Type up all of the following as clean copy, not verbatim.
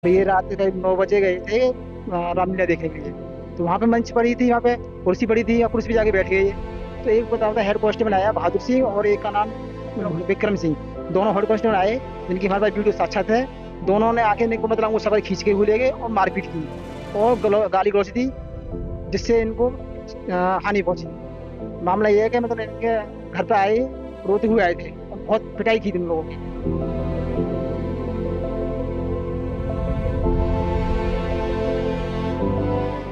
ये रात के करीब 9 बजे गए थे रामलीला देखने के लिए। तो वहाँ पे मंच पड़ी थी, वहाँ पे कुर्सी पड़ी थी और कुर्सी पे जाके बैठ गए। तो एक बताओ था हेड कांस्टेबल आया बहादुर सिंह और एक का नाम विक्रम सिंह। दोनों हेड कांस्टेबल आए जिनकी हमारे पास वीडियो साक्षात है। दोनों ने आके इनको मतलब वो सवारी खींच के हुए ले गए और मारपीट की और गाली गलौज दी, जिससे इनको हानि पहुंची। मामला ये है कि मतलब इनके घर पे आए, रोते हुए आए थे और बहुत पिटाई की थी उन लोगों की।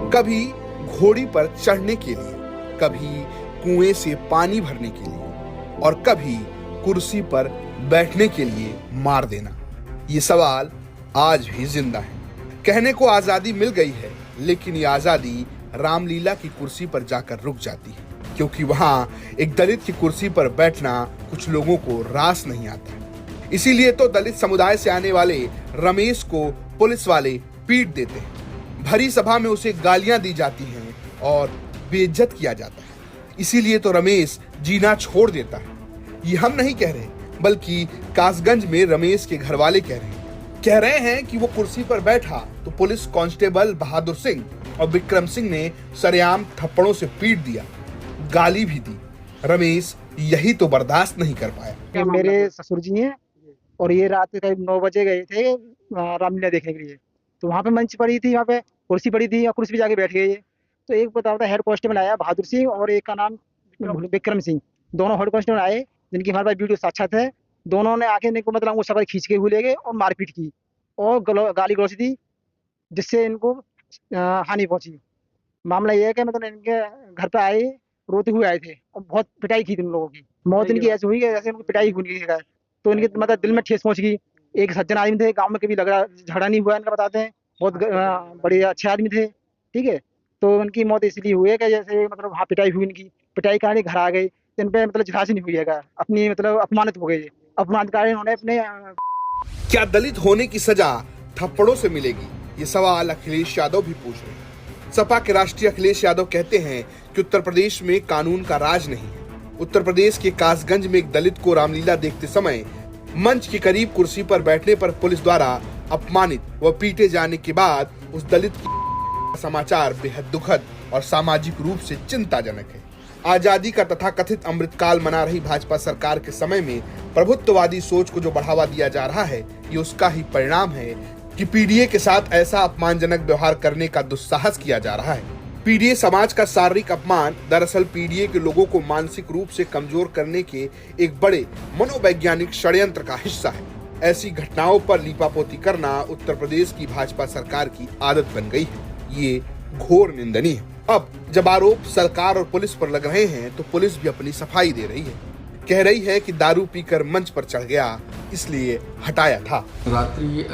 कभी घोड़ी पर चढ़ने के लिए, कभी कुएं से पानी भरने के लिए और कभी कुर्सी पर बैठने के लिए मार देना। ये सवाल आज भी जिंदा है। कहने को आजादी मिल गई है, लेकिन ये आजादी रामलीला की कुर्सी पर जाकर रुक जाती है, क्योंकि वहां एक दलित की कुर्सी पर बैठना कुछ लोगों को रास नहीं आता। इसीलिए तो दलित समुदाय से आने वाले रमेश को पुलिस वाले पीट देते हैं। भरी सभा में उसे गालियां दी जाती हैं और बेइज्जत किया जाता है। इसीलिए तो रमेश जीना छोड़ देता है। ये हम नहीं कह रहे, बल्कि कासगंज में रमेश के घर वाले कह रहे हैं कि वो कुर्सी पर बैठा तो पुलिस कांस्टेबल बहादुर सिंह और विक्रम सिंह ने सरेआम थप्पड़ों से पीट दिया, गाली भी दी। रमेश यही तो बर्दाश्त नहीं कर पाया। मेरे ससुर जी हैं और ये रात के करीब 9 बजे गए थे रामलीला देखने के लिए। तो वहाँ पे मंच पड़ी थी, वहाँ पे कुर्सी पड़ी थी और कुर्सी पे जाके बैठ गए। तो एक बताओ था हेड कांस्टेबल आया बहादुर सिंह और एक का नाम विक्रम सिंह। दोनों हेड कांस्टेबल आए जिनकी हमारे पास वीडियो साक्षात है। दोनों ने आके इनको मतलब वो सवारी खींच के हुए ले गए और मारपीट की और गाली गलौज दी, जिससे इनको हानि पहुंची। मामला ये है कि मतलब इनके घर पे आए, रोते हुए आए थे और बहुत पिटाई की थी उन लोगों की। मौत इनकी ऐसी हुई कि जैसे उनको पिटाई हुई है। तो इनके मतलब दिल में ठेस पहुंच गई। एक सज्जन आदमी थे, गांव में कभी लग रहा झगड़ा नहीं हुआ इनका, बताते हैं बहुत बड़े अच्छे आदमी थे। ठीक है। तो उनकी मौत इसलिए हुई है कि जैसे मतलब वहाँ पिटाई हुई इनकी, पिटाई कारण घर आ गए। तो इन पे मतलब जिहाज नहीं हुई है, अपनी मतलब अपमानित हो गए। अपमानित कारण उन्होंने अपने क्या दलित होने की सजा थप्पड़ों से मिलेगी? ये सवाल अखिलेश यादव भी पूछ रहे हैं। सपा के राष्ट्रीय अखिलेश यादव कहते हैं कि उत्तर प्रदेश में कानून का राज नहीं है। उत्तर प्रदेश के कासगंज में एक दलित को रामलीला देखते समय मंच के करीब कुर्सी पर बैठने पर पुलिस द्वारा अपमानित व पीटे जाने के बाद उस दलित की समाचार बेहद दुखद और सामाजिक रूप से चिंताजनक है। आजादी का तथाकथित अमृतकाल मना रही भाजपा सरकार के समय में प्रभुत्ववादी सोच को जो बढ़ावा दिया जा रहा है, ये उसका ही परिणाम है कि पीडीए के साथ ऐसा अपमानजनक व्यवहार करने का दुस्साहस किया जा रहा है। पीडीए समाज का शारीरिक अपमान दरअसल पीडीए के लोगों को मानसिक रूप से कमजोर करने के एक बड़े मनोवैज्ञानिक षड्यंत्र का हिस्सा है। ऐसी घटनाओं पर लीपापोती करना उत्तर प्रदेश की भाजपा सरकार की आदत बन गई है। ये घोर निंदनीय है। अब जब आरोप सरकार और पुलिस पर लग रहे हैं, तो पुलिस भी अपनी सफाई दे रही है। कह रही है कि दारू पीकर मंच पर चढ़ गया, इसलिए हटाया था। रात्रि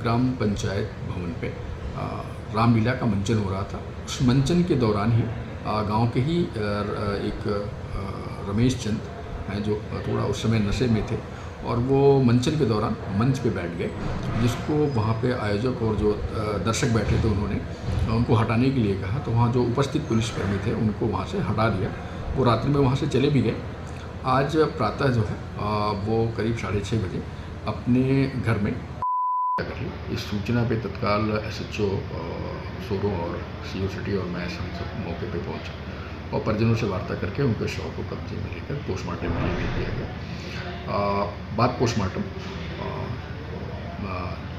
ग्राम पंचायत भवन पे रामलीला का मंचन हो रहा था। उस मंचन के दौरान ही गांव के ही एक रमेश चंद हैं, जो थोड़ा उस समय नशे में थे, और वो मंचन के दौरान मंच पे बैठ गए, जिसको वहाँ पे आयोजक और जो दर्शक बैठे थे उन्होंने उनको हटाने के लिए कहा। तो वहाँ जो उपस्थित पुलिसकर्मी थे उनको वहाँ से हटा दिया। वो रात्रि में वहाँ से चले भी गए। आज प्रातः जो है वो करीब 6:30 बजे अपने घर में इस सूचना पे तत्काल एसएचओ सोरो और सीओ सिटी और मैं सब मौके पे पहुंचे और परिजनों से वार्ता करके उनके शव को कब्जे में लेकर पोस्टमार्टम के लिए भेज दिया गया। बाद पोस्टमार्टम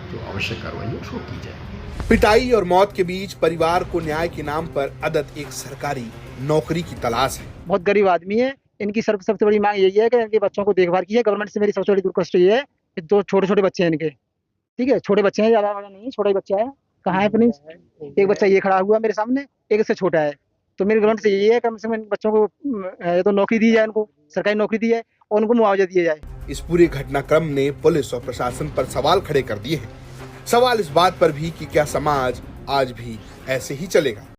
जो आवश्यक कार्रवाई है उसको की जाए। पिटाई और मौत के बीच परिवार को न्याय के नाम पर अदत एक सरकारी नौकरी की तलाश है। बहुत गरीब आदमी है। इनकी सबसे बड़ी मांग यही है कि इनके बच्चों को देखभाल की है गवर्नमेंट से। मेरी सबसे बड़ी दुर्दशा ये है कि 2 छोटे बच्चे हैं इनके। ठीक है, छोटे बच्चे हैं, ज्यादा बड़ा नहीं, छोटा ही बच्चा है। कहाँ है अपनी? एक बच्चा ये खड़ा हुआ मेरे सामने, एक इससे छोटा है। तो मेरे गवर्नमेंट से यही है कम से कम इन बच्चों को या तो नौकरी दी जाए, उनको सरकारी नौकरी दी जाए और उनको मुआवजा दिया जाए। इस पूरे घटनाक्रम ने पुलिस और प्रशासन पर सवाल खड़े कर दिए हैं। सवाल इस बात पर भी कि क्या समाज आज भी ऐसे ही चलेगा।